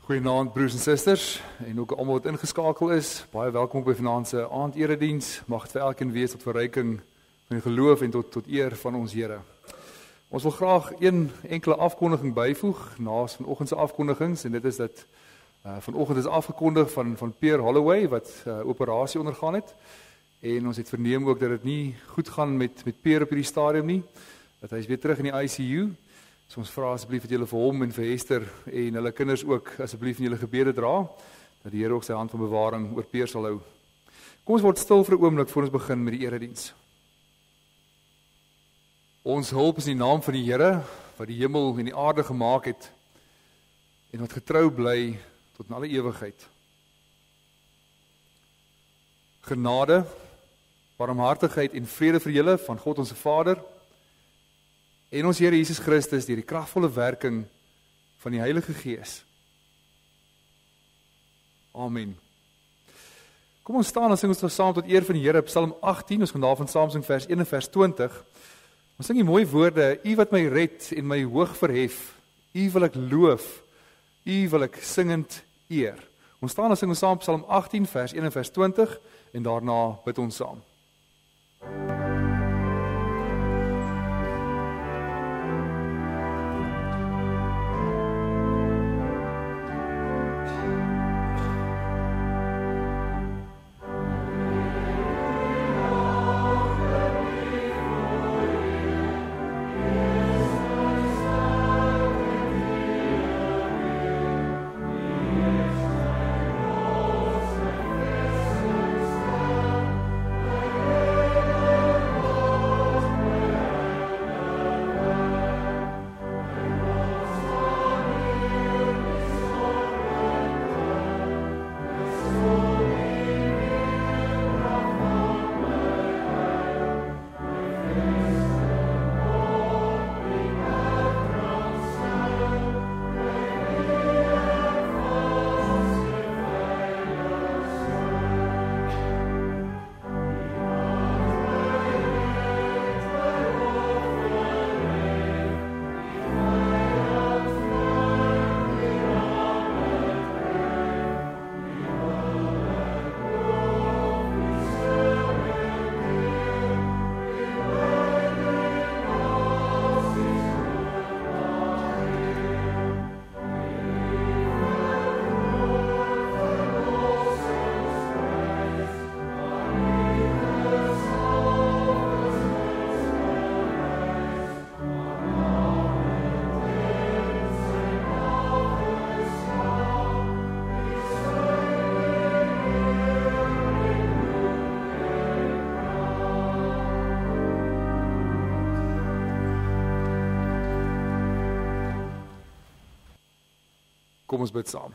Goeienaand broers en susters en ook almal wat ingeskakel is. Baie welkom by vanaand se aanderediens. Mag dit vir elkeen wees tot verryking van die geloof en tot eer van ons Here. Ons wil graag een enkele afkondiging byvoeg na vanoggend se afkondigings en dit is dat vanoggend is afgekondig van Pierre Holloway wat operasie ondergaan het. En ons het verneem ook dat dit nie goed gaan met Pierre op hierdie stadium nie. Dat hy is weer terug in die ICU. So ons vra asseblief dat julle vir hom en vir Hester en hulle kinders ook asseblief in julle gebede dra, dat die Here ook sy hand van bewaring oor Pierre sal hou. Kom ons word stil vir 'n oomblik voor ons begin met die erediens. Ons hulp is in die naam van die Here, wat die hemel en die aarde gemaak het, en wat getrou bly tot in alle ewigheid. Genade, barmhartigheid en vrede vir julle van God ons Vader, en ons Here Jesus Christus deur die kragvolle werking van die Heilige Gees. Amen. Kom ons staan en sing ons saam tot eer van die Here. Psalm 18, ons gaan daarvan saam sing vers 1 en vers 20. Ons sing die mooi woorde: U wat my red en my hoog verhef, U wil ek loof, U wil ek singend eer. Ons staan en sing ons saam Psalm 18 vers 1 en vers 20 en daarna bid ons saam. Kom ons bid saam.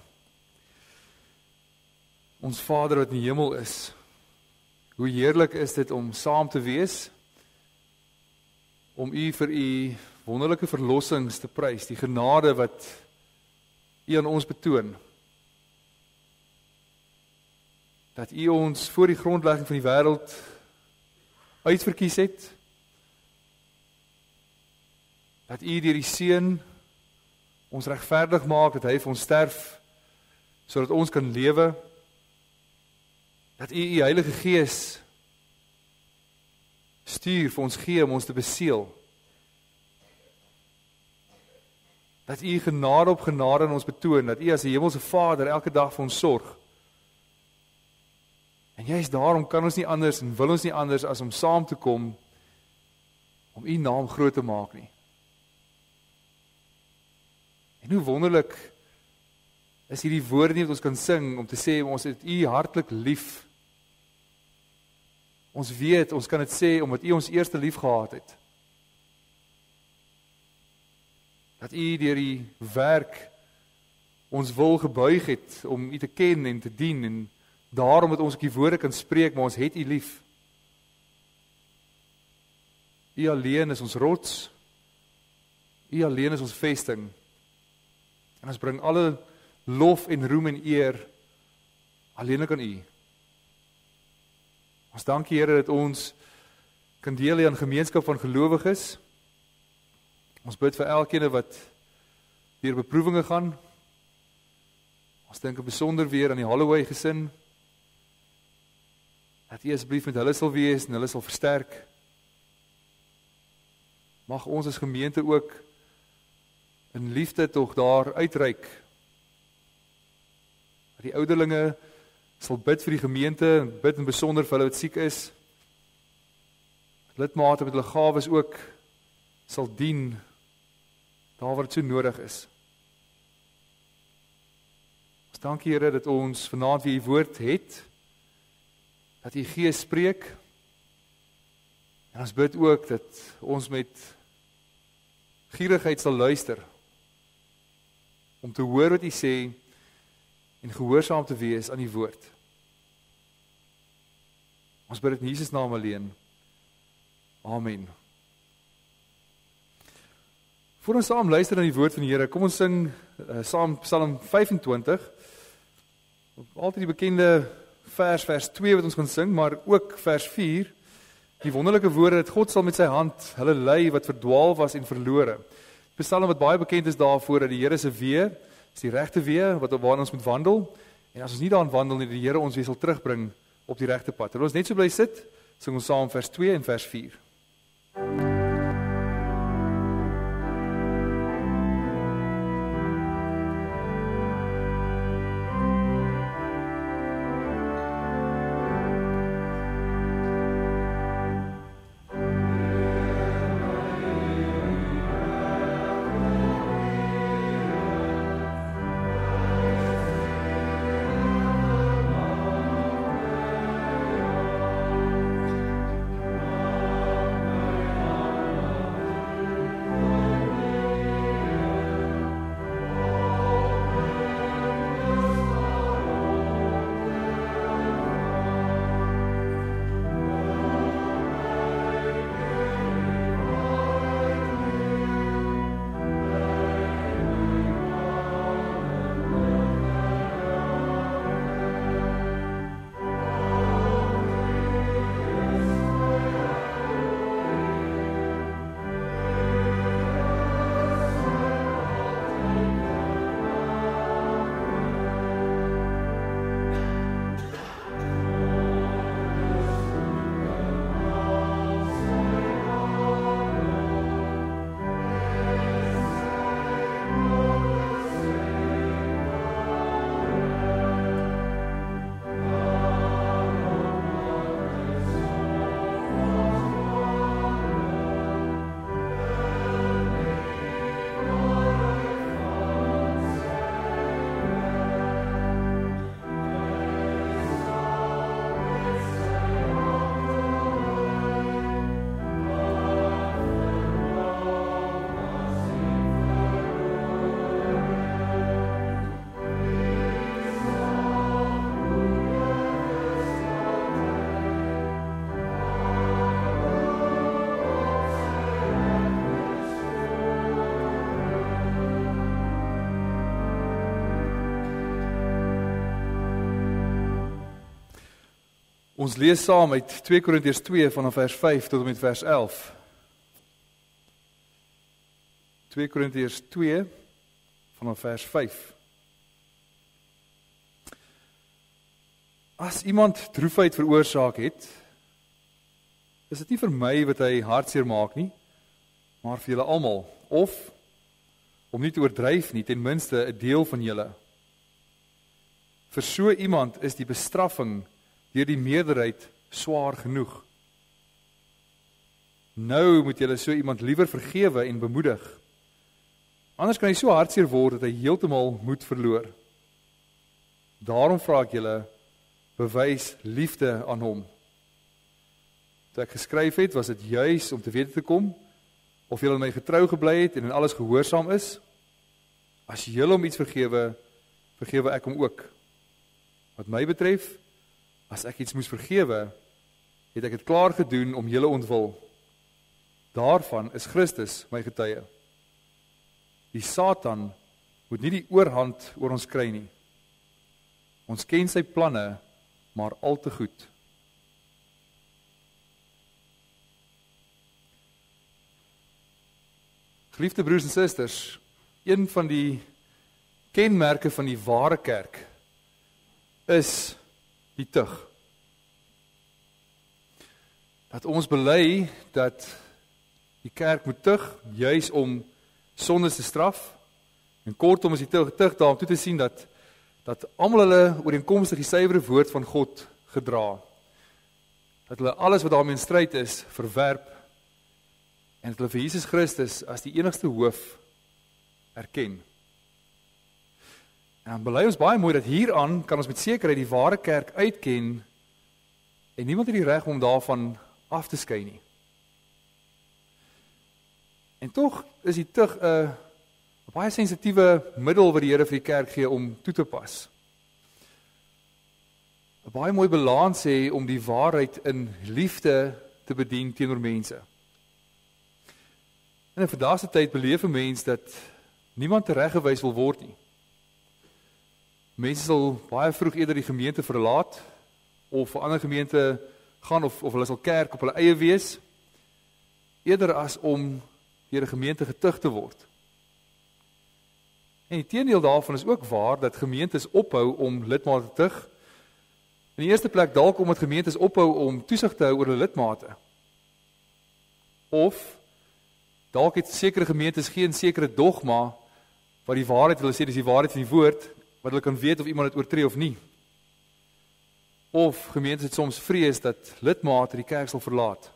Ons Vader wat in die hemel is, hoe heerlik is dit om saam te wees, om U vir U wonderlike verlossings te prys, die genade wat U aan ons betoon. Dat U ons voor die grondlegging van die wêreld uitverkies het, dat U deur die Seun ons regverdig maak, dat hy vir ons sterf, sodat ons kan lewe, dat U Heilige Gees stuur vir ons gee om ons te beseël, dat U genade op genade in ons betoon, dat U as die hemelse Vader elke dag vir ons sorg, en juist daarom kan ons nie anders en wil ons nie anders as om saam te kom, om U naam groot te maak nie. En hoe wonderlik is hierdie woorde nie wat ons kan sing, om te sê, ons het U hartlik lief. Ons weet, ons kan dit sê, omdat U ons eerste lief gehad het. Dat U deur die werk ons wil gebuig het, om U te ken en te dien, en daarom dat ons ook die woorde kan spreek, maar ons het U lief. U alleen is ons rots, U alleen is ons vesting, en ons bring alle lof en roem en eer alleenlik aan U. Ons dank U, Here, dat ons kan deel hê aan gemeenskap van gelowiges. Ons bid vir elkeen wat deur beproewinge gaan, Ons dink besonder weer aan die Holloway gesin, dat U asseblief met hulle sal wees en hulle sal versterk. Mag ons as gemeente ook in liefde tog daar uitreik. Dat die ouderlinge sal bid vir die gemeente, en bid in besonder vir hulle wat siek is. Lidmate met hulle gawes ook sal dien, daar waar dit so nodig is. Ons dankie Here dat ons vanaand weer U woord het, dat U Gees spreek, en ons bid ook dat ons met gierigheid sal luister, om te hoor wat U sê, en gehoorsaam te wees aan die woord. Ons bid dit in Jesus naam alleen. Amen. Voor ons saam luister na die woord van die Here, kom ons sing saam Psalm 25, altyd die bekende vers 2 wat ons gaan sing, maar ook vers 4, die wonderlike woorde dat God sal met sy hand hulle lei wat verdwaal was en verlore. Die Psalm wat baie bekend is daarvoor dat die Here se weë is die regte weë waarin ons moet wandel, en as ons nie daarin wandel nie, die Here ons weer sal terugbring op die regte pad. Terwyl ons net so bly sit, sing ons saam vers 2 en vers 4. Ons lees saam uit 2 Korintiërs 2 vanaf vers 5 tot en met vers 11. 2 Korintiërs 2 vanaf vers 5. As iemand droefheid veroorsaak het, is dit nie vir my wat hy hartseer maak nie, maar vir julle almal, of, om nie te oordryf nie, ten minste 'n deel van julle. Vir so iemand is die bestraffing deur die meerderheid swaar genoeg. Nou moet julle so iemand liewer vergewe en bemoedig. Anders kan hy so hartseer word dat hy heeltemal moed verloor. Daarom vra ek julle, bewys liefde aan hom. Toe ek geskryf het, was dit juis om te weet te kom of julle my getrou gebly het en in alles gehoorsaam is. As julle hom iets vergewe, vergewe ek hom ook. Wat my betref, as ek iets moes vergewe, het ek dit klaar gedoen om julle ontwil. Daarvan is Christus my getuie. Die Satan moet nie die oorhand oor ons kry nie. Ons ken sy planne, maar al te goed. Geliefde broers en susters, een van die kenmerke van die ware kerk is die tug. Dat ons bely dat die kerk moet tug, juis om sondes te straf, en kortom is die tug daar om toe te sien dat almal hulle ooreenkomstig die suiwere woord van God gedra. Dat hulle alles wat daarmee in stryd is, verwerp, en dat hulle vir Jesus Christus as die enigste hoof erken. En dan bely ons baie mooi dat hieraan kan ons met sekerheid die ware kerk uitken, en niemand het die reg om daarvan af te skei nie. En tog is die tug 'n baie sensitiewe middel wat die Here vir die kerk gee om toe te pas. 'n Baie mooi balans hê om die waarheid in liefde te bedien teenoor mense. En in vandag se tyd beleef 'n mens dat niemand tereggewys wil word nie. Mense sal baie vroeg eerder die gemeente verlaat, of 'n ander gemeente gaan, of hulle sal kerk op hulle eie wees, eerder as om deur 'n gemeente getug te word. En die teendeel daarvan is ook waar, dat gemeentes ophou om lidmate te tug. In die eerste plek dalk omdat gemeentes ophou om toesig te hou oor hulle lidmate. Of dalk het sekere gemeentes geen sekere dogma wat die waarheid, hulle sê dis die waarheid van die woord, wat hulle kan weet of iemand het oortree of nie. Of gemeentes het soms vrees dat lidmate die kerk sal verlaat.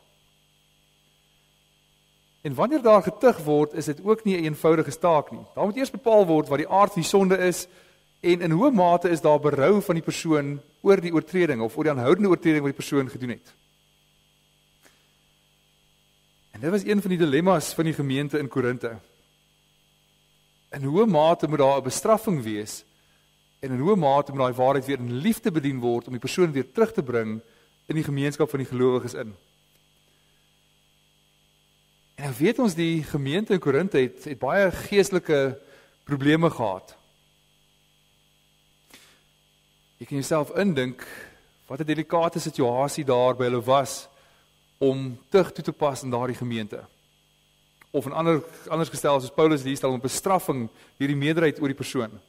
En wanneer daar getug word, is dit ook nie 'n eenvoudige taak nie. Daar moet eers bepaal word wat die aard van die sonde is, en in hoe mate is daar berou van die persoon oor die oortreding, of oor die aanhoudende oortreding wat die persoon gedoen het. En dit was een van die dilemma's van die gemeente in Korinthe. In hoe mate moet daar 'n bestraffing wees, en in hoe mate moet daai waarheid weer in liefde bedien word, om die persoon weer terug te bring in die gemeenskap van die gelowiges in. En nou weet ons, die gemeente in Korinthe het baie geestelike probleme gehad. Jy kan jouself indink, wat 'n delikate situasie daar by hulle was, om tug toe te pas in daardie gemeente. Of in anders gestel, soos Paulus hier stel, om bestraffing deur die meerderheid oor die persoon.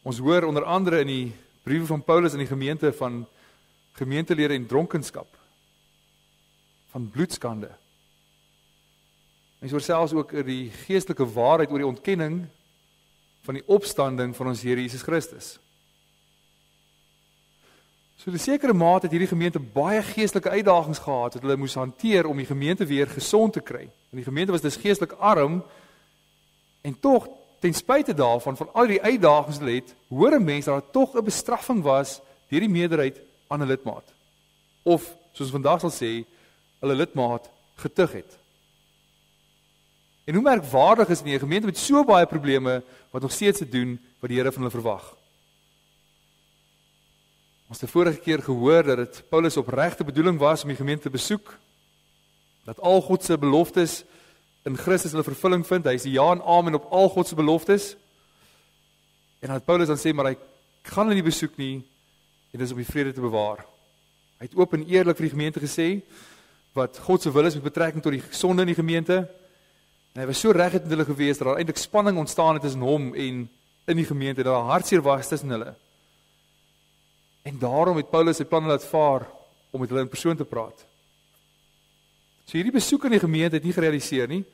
Ons hoor onder andere in die briewe van Paulus in die gemeente van gemeentelede en dronkenskap, van bloedskande. Ons hoor selfs ook oor die geestelike waarheid oor die ontkenning van die opstanding van ons Here Jesus Christus. So in 'n sekere mate het hierdie gemeente baie geestelike uitdagings gehad wat hulle moes hanteer om die gemeente weer gesond te kry. En die gemeente was dus geestelik arm, en tog, ten spyte daarvan, van al die uitdagings wat hulle het, hoor 'n mens dat daar tog 'n bestraffing was deur die meerderheid aan 'n lidmaat. Of, soos vandag sal sê, hulle lidmaat getug het. En hoe merkwaardig is nie 'n gemeente met so baie probleme wat nog steeds te doen wat die Here van hulle verwag. Ons het die vorige keer gehoor dat dit Paulus opregte bedoeling was om die gemeente te besoek, dat al God se beloftes in Christus hulle vervulling vind. Hy is die ja en amen op al God se beloftes. En dan het Paulus dan sê, maar hy gaan hulle nie besoek nie, en dis om die vrede te bewaar. Hy het oop en eerlik vir die gemeente gesê wat God se wil is met betrekking tot die sonde in die gemeente. En hy was so reguit met hulle gewees dat daar eintlik spanning ontstaan het tussen hom en in die gemeente, dat daar hartseer was tussen hulle. En daarom het Paulus sy planne laat vaar om met hulle in persoon te praat. So hierdie besoek in die gemeente het nie gerealiseer nie.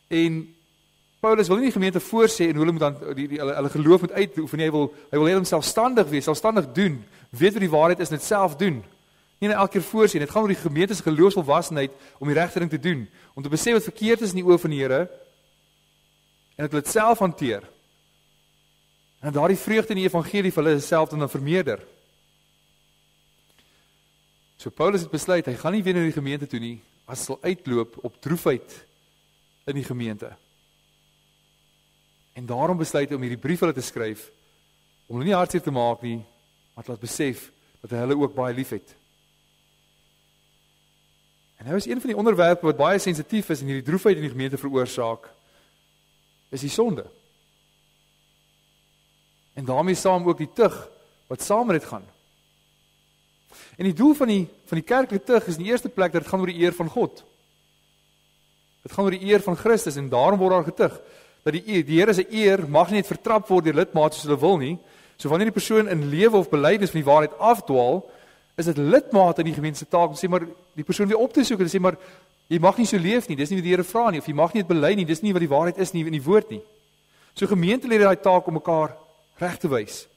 En Paulus wil nie die gemeente voorsê en hoe hulle moet dan hulle geloof moet uitoefen nie. Hy wil hê hulle selfstandig wees, selfstandig doen. Weet wat die waarheid is en dit self doen. Nie net elke keer voorsê. Dit gaan oor die gemeente se geloofsvolwassenheid om die regte ding te doen, om te besef wat verkeerd is in die oë van die Here en dat hulle dit self hanteer. En daardie vreugde in die evangelie vir hulle self dan vermeerder. So Paulus het besluit, hy gaan nie weer na die gemeente toe nie, as sal uitloop op droefheid in die gemeente. En daarom besluit hy om hierdie brief hulle te skryf, om hulle nie hartseer te maak nie, maar te laat besef dat hy hulle ook baie lief het. En nou is een van die onderwerpe wat baie sensitief is en hierdie droefheid in die gemeente veroorsaak, is die sonde. En daarmee saam ook die tug wat saam met dit gaan. En die doel van die kerklike tug is in die eerste plek dat dit gaan oor die eer van God. Dit gaan oor die eer van Christus en daarom word daar getug. dat die Here se eer mag nie net vertrap word deur lidmate soos hulle wil nie. So wanneer die persoon in lewe of belydenis van die waarheid afdwaal, is dit lidmate in die gemeente se taak om te sê maar die persoon weer op te soek en te sê maar jy mag nie so leef nie, dis nie wat die Here vra nie, of jy mag nie dit bely nie, dis nie wat die waarheid is nie in die woord nie. So gemeentelede het daai taak om mekaar reg te wys.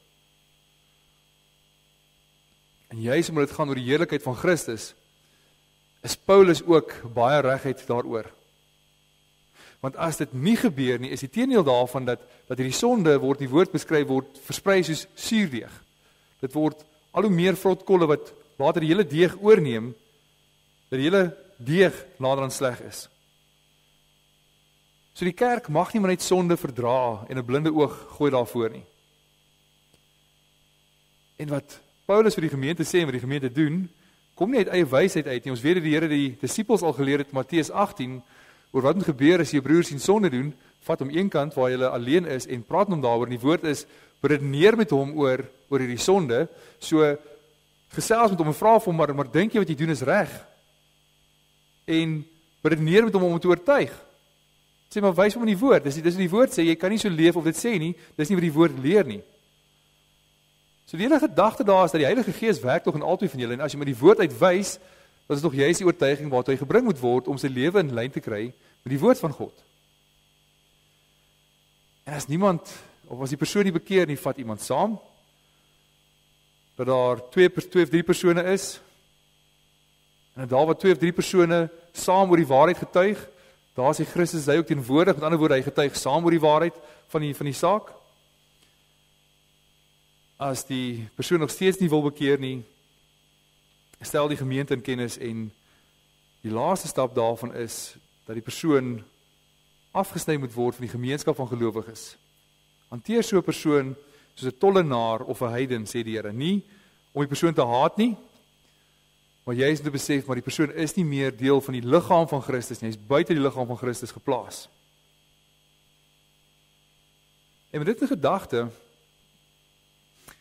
En juis omdat dit gaan oor die heerlikheid van Christus, is Paulus ook baie regheid daaroor. Want as dit nie gebeur nie, is die teendeel daarvan dat hierdie sonde word, die woord beskryf word, versprei soos suurdeeg. Dit word al hoe meer vrotkolle wat later die hele deeg oorneem, dat die hele deeg naderhand sleg is. So die kerk mag nie maar net sonde verdra en 'n blinde oog gooi daarvoor nie. En wat Paulus vir die gemeente sê en wat die gemeente doen, kom nie uit eie wysheid uit nie. Ons weet dat die Here die disippels al geleer het in Matteus 18 oor wat moet gebeur as jy broer sien sonde doen, vat hom een kant waar jy alleen is en praat hom daaroor. En die woord is beredeneer met hom oor hierdie sonde. So gesels met hom en vra vir hom maar dink jy wat jy doen is reg? En beredeneer met hom om te oortuig. Sê maar wys hom in die woord. Dis in die woord sê jy kan nie so leef of dit sê nie. Dis nie wat die woord leer nie. So die hele gedagte daar is dat die Heilige Gees werk tog in albei van julle en as jy met die woord uitwys, dan is nog juist die oortuiging waartoe hy gebring moet word om sy lewe in lyn te kry met die woord van God. En as niemand of as die persoon nie bekeer nie, vat iemand saam dat daar 2 of 3 persone is. En daar waar 2 of 3 persone saam oor die waarheid getuig, daar sê Christus hy ook teenwoordig, met ander woorde hy getuig saam oor die waarheid van die saak. As die persoon nog steeds nie wil bekeer nie, stel die gemeente in kennis en die laaste stap daarvan is dat die persoon afgesny moet word van die gemeenskap van gelowiges. Hanteer so 'n persoon soos 'n tollenaar of 'n heiden, sê die Here, nie om die persoon te haat nie, maar jy is te besef, maar die persoon is nie meer deel van die liggaam van Christus nie, hy is buite die liggaam van Christus geplaas. En met dit in gedagte,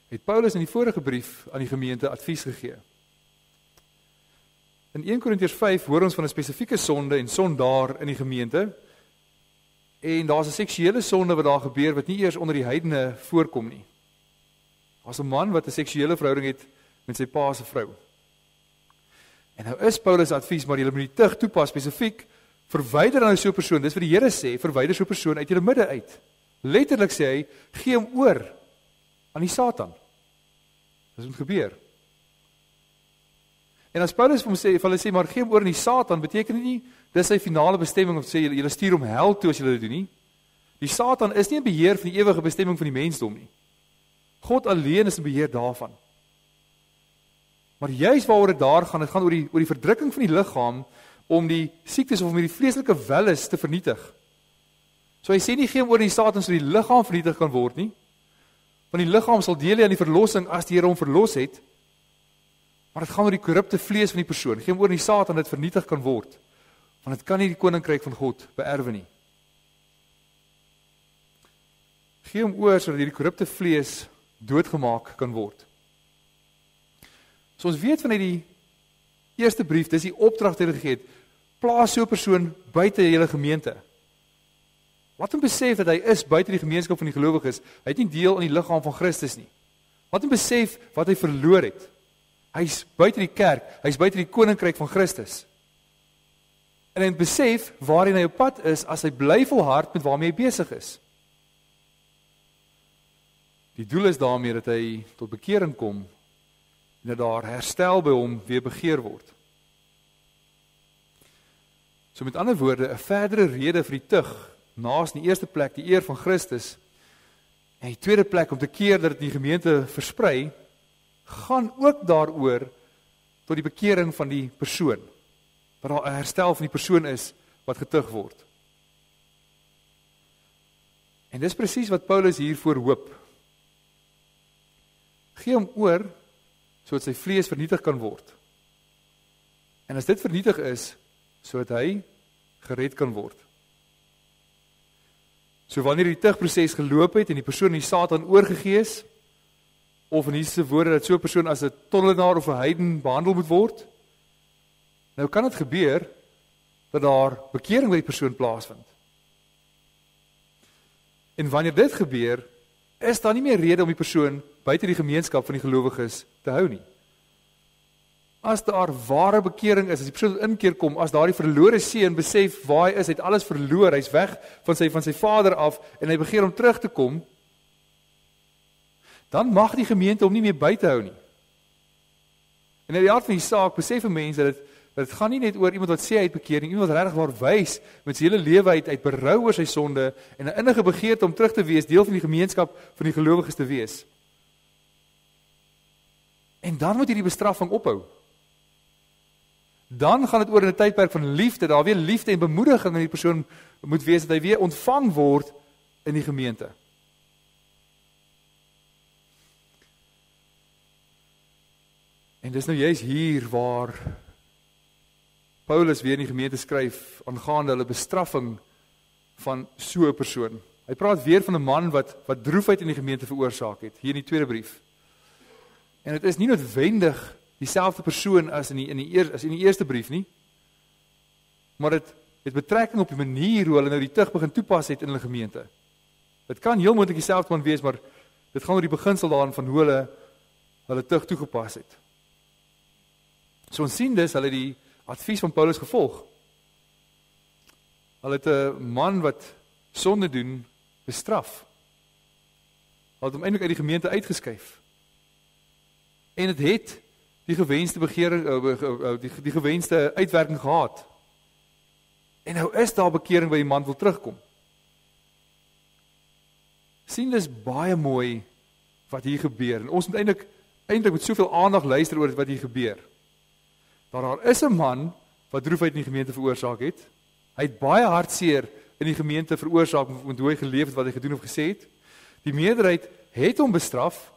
het Paulus in die vorige brief aan die gemeente advies gegee. In 1 Korintiërs 5 hoor ons van 'n spesifieke sonde en sondaar in die gemeente, en daar's 'n seksuele sonde wat daar gebeur, wat nie eers onder die heidene voorkom nie. Daar's 'n man wat 'n seksuele verhouding het met sy pa se vrou. En nou is Paulus advies, maar jy moet die tug toepas spesifiek, verwyder dan so 'n persoon, dis wat die Here sê, verwyder so 'n persoon uit julle midde uit. Letterlik sê hy, gee hom oor aan die Satan. Dis moet gebeur. En as Paulus vir hulle sê, maar gee hom oor aan die Satan, beteken dit nie, dis sy finale bestemming, of sê, julle stuur hom hel toe as julle dit doen nie. Die Satan is nie in beheer van die ewige bestemming van die mensdom nie. God alleen is in beheer daarvan. Maar juist waaroor dit gaan oor die verdrukking van die liggaam, om die siektes of om die vleeslike welles te vernietig. So hy sê nie gee hom oor aan die Satan, so die liggaam vernietig kan word nie, want die liggaam sal deel hê aan die verlossing as die Here hom verlos het, maar dit gaan oor die korrupte vlees van die persoon, gee hom oor aan die Satan, dit vernietig kan word, want dit kan nie die koninkryk van God beerwe nie. Gee hom oor, sodat die korrupte vlees doodgemaak kan word. So ons weet vanuit die eerste brief, dis die opdrag wat hy gegee het, plaas so 'n persoon buite julle gemeente. Laat hom besef dat hy is buite die gemeenskap van die gelowiges, hy het nie deel aan die liggaam van Christus nie. Laat hom besef wat hy verloor het. Hy's buite die kerk, hy's buite die koninkryk van Christus. En hy besef waarheen hy op pad is as hy bly volhard met waarmee hy besig is. Die doel is daarmee dat hy tot bekering kom en dat daar herstel by hom weer begeer word. So met ander woorde, 'n verdere rede vir die tug, naas in die eerste plek die eer van Christus, en die tweede plek om te keer dat dit in die gemeente versprei, gaan ook daaroor tot die bekering van die persoon, dat daar 'n herstel van die persoon is wat getug word. En dis presies wat Paulus hiervoor hoop. Gee hom oor, sodat sy vlees vernietig kan word. En as dit vernietig is, sodat hy gered kan word. So wanneer die tugproses geloop het en die persoon in die Satan oorgegee is, of in Jesus se woorde dat so 'n persoon as 'n tollenaar of 'n heiden behandel moet word, nou kan dit gebeur dat daar bekering by die persoon plaasvind. En wanneer dit gebeur, is daar nie meer rede om die persoon buite die gemeenskap van die gelowiges te hou nie. As daar ware bekering is, as die persoon inkeer kom, as daar die verlore seun besef waar hy is, hy het alles verloor, hy's weg van sy vader af, en hy begeer om terug te kom, dan mag die gemeente hom nie meer buite hou nie. En in die aard van die saak, besef 'n mens dat dit gaan nie net oor iemand wat sê hy het bekeer nie, iemand wat regtig waar wys met sy hele lewe uit berou oor sy sonde en 'n innige begeerte om terug te wees, deel van die gemeenskap van die gelowiges te wees. En dan moet hierdie bestraffing ophou. Dan gaan dit oor in 'n tydperk van liefde, daar weer liefde en bemoediging aan die persoon moet wees, dat hy weer ontvang word in die gemeente. En dis nou juist hier waar Paulus weer in die gemeente skryf aangaande hulle bestraffing van so 'n persoon. Hy praat weer van 'n man wat droefheid in die gemeente veroorsaak het, hier in die tweede brief. En dit is nie noodwendig dieselfde persoon as in die eerste brief nie, maar dit het betrekking op die manier hoe hulle nou die tug begin toepas het in hulle gemeente. Dit kan heel moontlik dieselfde man wees, maar dit gaan oor die beginsel daarin van hoe hulle tug toegepas het. So ons sien dus, hulle die advies van Paulus gevolg. Hulle het 'n man wat sonde doen, bestraf. Hulle het hom eintlik uit die gemeente uitgeskuif. En dit het die gewenste die gewenste uitwerking gehad. En nou is daar bekering by die man wil terugkom. Sien, dis baie mooi wat hier gebeur. En ons moet eintlik met soveel aandag luister oor wat hier gebeur. Daar is 'n man wat droefheid in die gemeente veroorsaak het. Hy het baie hartseer in die gemeente veroorsaak met hoe hy geleef het, wat hy gedoen of gesê het. Die meerderheid het hom bestraf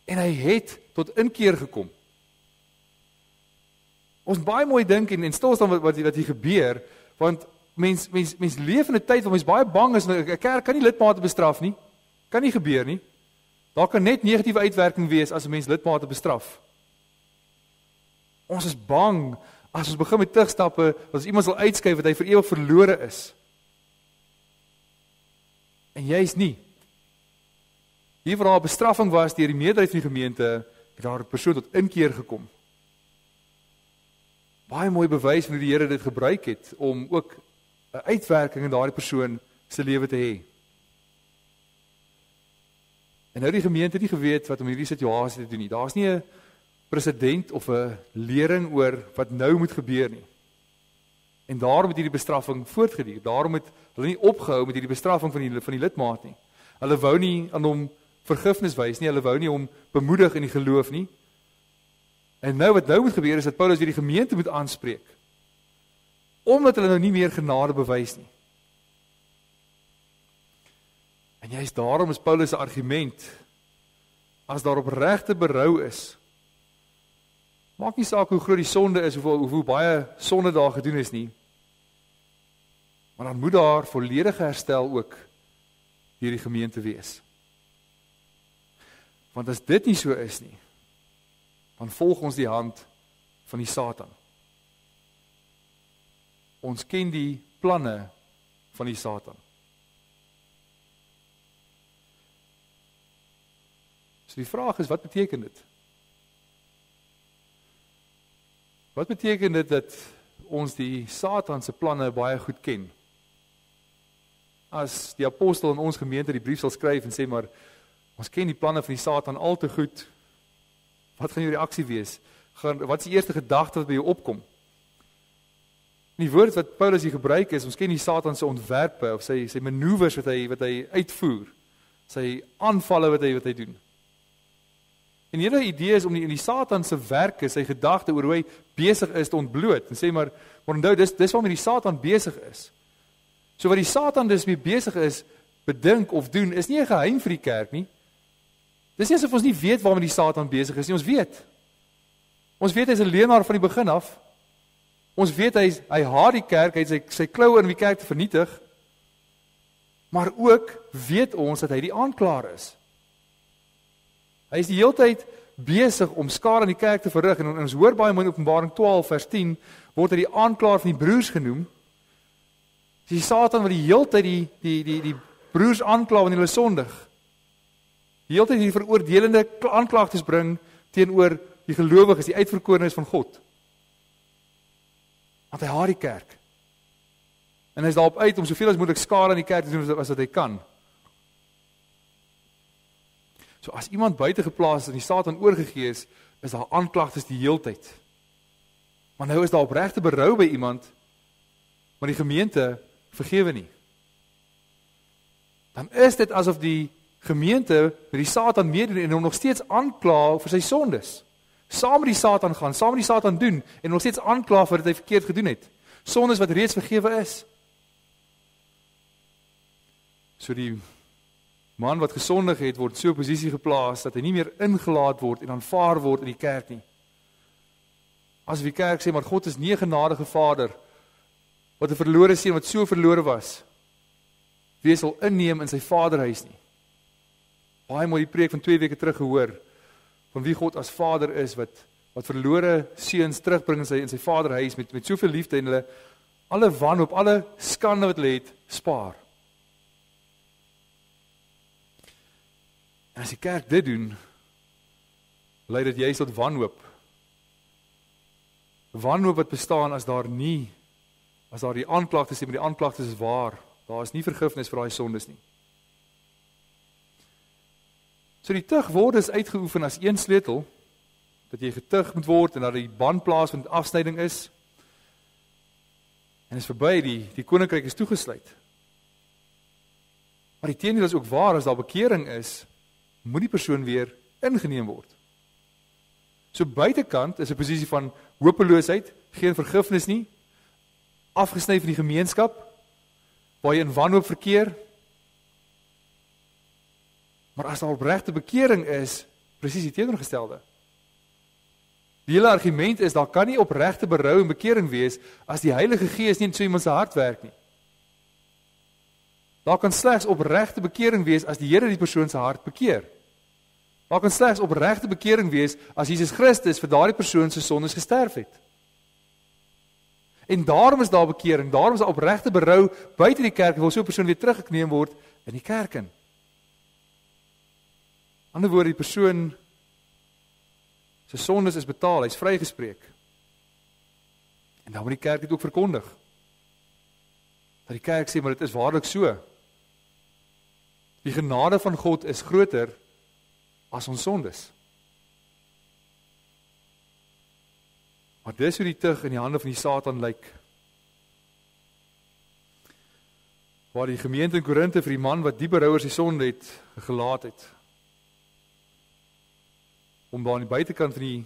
en hy het tot inkeer gekom. Ons baie mooi dink en stil staan wat hier gebeur, want mens leef in 'n tyd waar mens baie bang is, 'n kerk kan nie lidmate bestraf nie. Kan nie gebeur nie. Daar kan net negatiewe uitwerking wees as 'n mens lidmate bestraf. Ons is bang as ons begin met terugstappe, as iemand sal uitskuif wat hy vir ewig verlore is. En jy is nie. Hier waar daar 'n bestraffing was deur die meerderheid van die gemeente, het daar 'n persoon tot inkeer gekom. Baie mooi bewys van hoe die Here dit gebruik het om ook 'n uitwerking in daardie persoon se lewe te hê. En nou die gemeente het nie geweet wat om hierdie situasie te doen nie. Daar's nie 'n presedent of 'n lering oor wat nou moet gebeur nie. En daarom het hierdie bestraffing voortgeduur. Daarom het hulle nie opgehou met hierdie bestraffing van die lidmaat nie. Hulle wou nie aan hom vergifnis wys nie, hulle wou nie hom bemoedig in die geloof nie. En nou wat nou moet gebeur is dat Paulus weer die gemeente moet aanspreek. Omdat hulle nou nie meer genade bewys nie. En juist daarom is Paulus se argument, as daar opregte berou is, maak nie saak hoe groot die sonde is, hoe baie sonde daar gedoen is nie, maar dan moet daar volledige herstel ook deur die gemeente wees. Want as dit nie so is nie, dan volg ons die hand van die Satan. Ons ken die planne van die Satan. So die vraag is, wat beteken dit? Wat beteken dit dat ons die Satan se planne baie goed ken? As die apostel in ons gemeente die brief sal skryf en sê, maar ons ken die planne van die Satan al te goed, wat gaan jou reaksie wees? Wat is die eerste gedagte wat by jou opkom? En die woord wat Paulus hier gebruik is, ons ken die Satan se ontwerpe, of sy manoeuvres wat hy uitvoer, sy aanvalle wat hy doen. En die hele idee is om die Satan se werke, sy gedagte oor hoe hy besig is te ontbloot, en sê maar onthou, dis waarmee die Satan besig is. So wat die Satan dus mee besig is, bedink of doen, is nie 'n geheim vir die kerk nie. Dis nie asof ons nie weet waarmee die Satan besig is nie, ons weet. Ons weet hy's 'n leenaar van die begin af. Ons weet hy haat die kerk, hy het sy kloue in die kerk te vernietig. Maar ook weet ons dat hy die aanklaer is. Hy is die hele tyd besig om skade in die kerk te verrig, en ons hoor baie mooi in Openbaring 12 vers 10, word hy die aanklaer van die broers genoem. Die Satan wat die heeltyd die broers aankla wanneer hulle sondig. Die heeltyd die veroordelende aanklagtes bring teenoor die gelowiges, die uitverkorenes van God. Want hy haat die kerk. En hy is daarop uit om soveel as moontlik skade aan die kerk te doen as wat hy kan. So as iemand buite geplaas is en die Satan oorgegee is daar aanklagtes die heeltyd. Maar nou is daar opregte berou by iemand, maar die gemeente vergewe nie. Dan is dit asof die gemeente met die Satan meedoen en hom nog steeds aankla vir sy sondes. Saam met die Satan gaan, saam met die Satan doen en nog steeds aankla vir wat hy verkeerd gedoen het. Sondes wat reeds vergewe is. So die man wat gesondig het, word so 'n posisie geplaas dat hy nie meer ingelaat word en aanvaar word in die kerk nie. As die kerk sê, maar God is nie 'n genadige Vader wat 'n verlore seun wat so verlore was, wie sal inneem in sy vaderhuis nie. Baie mooi die preek van 2 weke terug gehoor van wie God as Vader is wat verlore seuns terugbring in sy vaderhuis met soveel liefde en hulle alle wanhoop, alle skande wat hulle het, spaar. En as die kerk dit doen, lei dit juist tot wanhoop. Wanhoop wat bestaan as daar die aanklagtes sê, maar die aanklagtes is waar. Daar is nie vergifnis vir daai sondes nie. So die tug word is uitgeoefen as een sleutel, dat jy getug moet word en dat die bandplaas van afsnyding is. En is verby, die koninkryk is toegesluit. Maar die teendeel is ook waar, as daar bekering is, moet die persoon weer ingeneem word. So buitekant is 'n posisie van hopeloosheid, geen vergifnis nie, afgesny van die gemeenskap, waar jy in wanhoop verkeer. Maar as daar opregte bekering is, presies die teenoorgestelde. Die hele argument is, daar kan nie opregte berou en bekering wees, as die Heilige Gees nie in so iemand se hart werk nie. Daar kan slegs opregte bekering wees, as die Here die persoon se hart bekeer. Daar kan slegs opregte bekering wees, as Jesus Christus vir daardie persoon se sondes gesterf het. En daarom is daar bekering, daarom is daar opregte berou buite die kerk, wil so 'n persoon weer teruggeneem word in die kerk in. Ander woorde, die persoon sy sondes is betaal, hy is vrygespreek. En dan moet die kerk dit ook verkondig. Dat die kerk sê, maar dit is waarlik so. Die genade van God is groter as ons sondes. Maar dis hoe die tug in die hande van die Satan lyk. Waar die gemeente in Korinthe vir die man wat die berouers die sonde het, gelaat het. Om daar aan die buitekant van die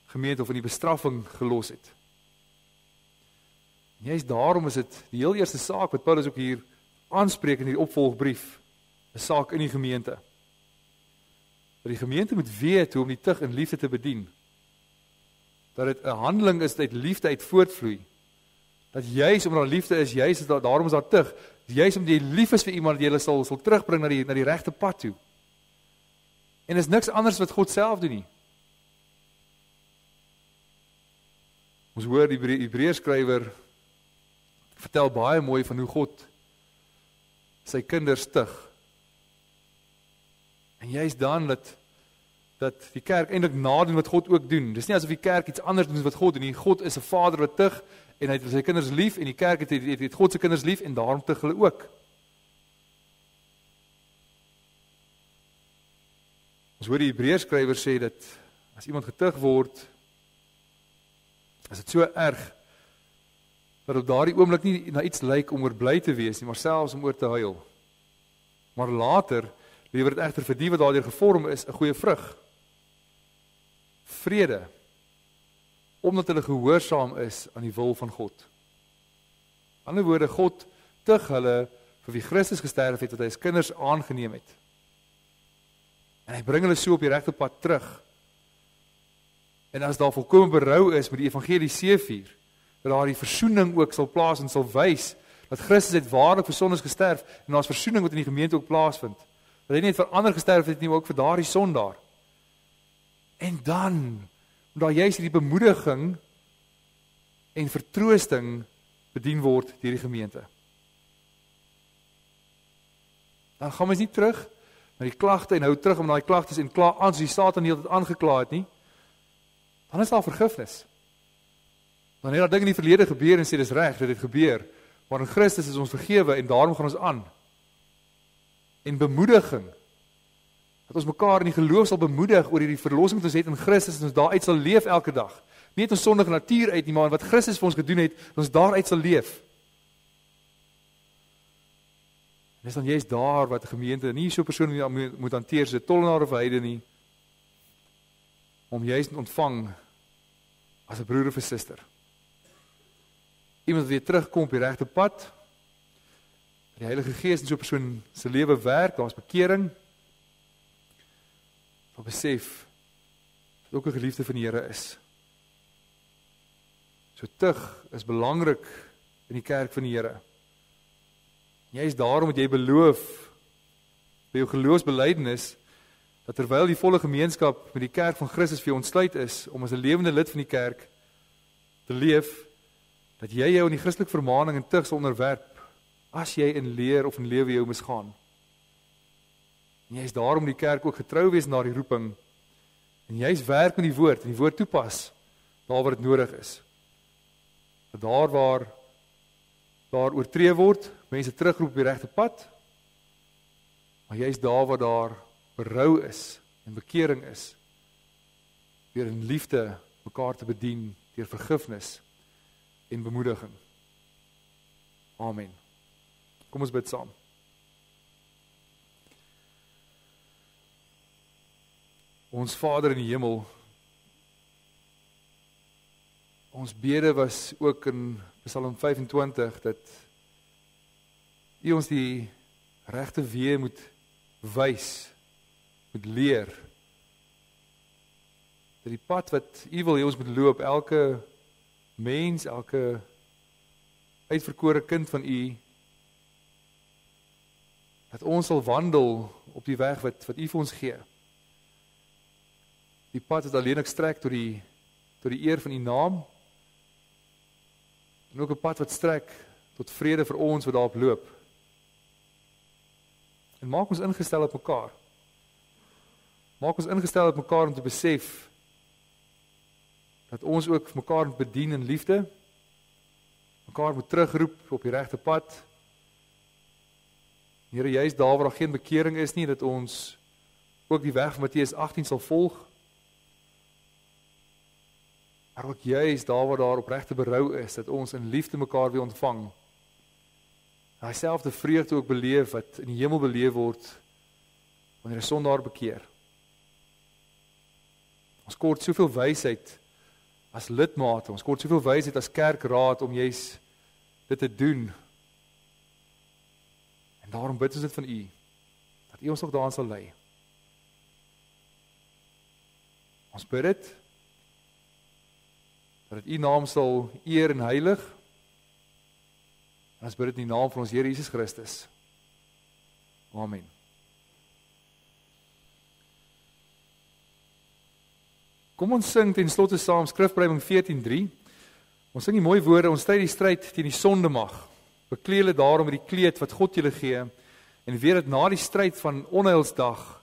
gemeente of in die bestraffing gelos het. En juist daarom is dit die heel eerste saak wat Paulus ook hier aanspreek in die opvolgbrief, 'n saak in die gemeente. Dat die gemeente moet weet hoe om die tug in liefde te bedien. Dat dit 'n handeling is dat uit liefde uit voortvloei. Dat juist omdat daar liefde is, juist daarom is daar tug. Juist omdat jy lief is vir iemand, jy hulle sal terugbring na die regte pad toe. En is niks anders wat God self doen nie. Ons hoor die Hebreërskrywer vertel baie mooi van hoe God sy kinders tug. En juist dan dat die kerk eintlik nadoen wat God ook doen. Dis nie asof die kerk iets anders doen as wat God doen nie. God is 'n Vader wat tug en hy het sy kinders lief en die kerk het God se kinders lief en daarom tug hulle ook. Ons hoor die Hebreërskrywer sê dat as iemand getug word, is dit so erg dat op daardie oomblik nie na iets lyk om oor bly te wees nie, maar selfs om oor te huil. Maar later lewer dit egter vir die wat daardeur gevorm is 'n goeie vrug. Vrede, omdat hulle gehoorsaam is aan die wil van God. In ander woorde, God tug hulle vir wie Christus gesterf het, wat hy as kinders aangeneem het. En hy bring hulle so op die regte pad terug. En as daar volkome berou is met die evangelie seëvier, dat daar die versoening ook sal plaas en sal wys dat Christus het waarlik vir sondes gesterf en daar's versoening wat in die gemeente ook plaasvind. Dat hy nie net vir ander gesterf het nie, maar ook vir daardie sondaar. En dan, omdat juist die bemoediging en vertroosting bedien word deur die gemeente. Dan gaan ons nie terug na die klagte en hou terug om daai klagtes en kla aan, soos die Satan die hele tyd aangekla het nie. Dan is daar vergifnis. Dan het daar dinge in die verlede gebeur en sê dis reg, dit het gebeur, maar in Christus is ons vergewe en daarom gaan ons aan. En bemoediging, dat ons mekaar in die geloof sal bemoedig oor hierdie verlossing wat ons het in Christus en ons daaruit sal leef elke dag. Nie uit ons sondige natuur uit nie, maar wat Christus vir ons gedoen het, dat ons daaruit sal leef. En dis dan juist daar wat die gemeente nie so 'n persoon moet hanteer soos 'n tollenaar of heide nie, om juist te ontvang as 'n broer of 'n suster. Iemand wat weer terugkom op die regte pad, die Heilige Gees in so 'n persoon se lewe werk, daar's bekering, sal besef dat ook 'n geliefde van die Here is. So tug is belangrik in die kerk van die Here. Jy is daarom dat jy beloof by jou geloofsbelijdenis dat terwyl die volle gemeenskap met die kerk van Christus vir jou ontsluit is om as 'n lewende lid van die kerk te leef, dat jy jou in die Christelike vermaning en tug sal onderwerp as jy in leer of in lewe jou misgaan. En jy is daarom die kerk ook getrou wees na die roeping en jy is werk met die woord toepas daar waar dit nodig is. Dat daar waar daar oortree word, mense terugroep op die regte pad, maar jy is daar waar daar berou is en bekering is, weer in liefde mekaar te bedien deur vergifnis en bemoediging. Amen. Kom ons bid saam. Ons Vader in die hemel, ons bede was ook in Psalm 25 dat U ons die regte weë moet wys, moet leer. Dat die pad wat U wil hê ons moet loop, elke mens, elke uitverkore kind van U, dat ons sal wandel op die weg wat U vir ons gee. Die pad wat alleenlik strek tot die eer van U naam, en ook 'n pad wat strek tot vrede vir ons wat daarop loop. En maak ons ingestel op mekaar. Maak ons ingestel op mekaar om te besef dat ons ook mekaar moet bedien in liefde, mekaar moet terugroep op die regte pad. Here, juist daar waar daar geen bekering is nie, dat ons ook die weg van Matteus 18 sal volg, maar ook juist daar waar daar opregte berou is, dat ons in liefde mekaar wil ontvang. Daai selfde vreugde ook beleef wat in die hemel beleef word wanneer 'n sondaar bekeer. Ons kort soveel wysheid as lidmate, ons kort soveel wysheid as kerkraad om juis dit te doen. En daarom bid ons dit van U, dat U ons ook daarin sal lei. Ons bid dit, dat U naam sal eer en heilig, en ons bid dit in die naam van ons Here Jesus Christus. Amen. Kom ons sing ten slotte saam Skrifbreiding 14:3. Ons sing die mooi woorde, ons stry die stryd teen die sondemag. Beklee julle daarom met die kleed wat God julle gee, en weet dat na die stryd van onheilsdag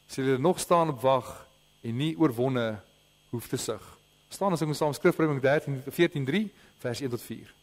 sal julle nog staan op wag en nie oorwonne hoef te sug. Staan ons sing ons saam Skrifbreiding 14:3 vers 1 tot 4.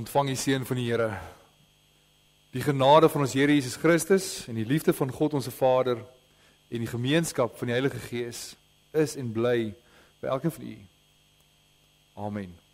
ontvang die seën van die Here. Die genade van ons Here Jesus Christus en die liefde van God ons Vader en die gemeenskap van die Heilige Gees is en bly by elkeen van u. Amen.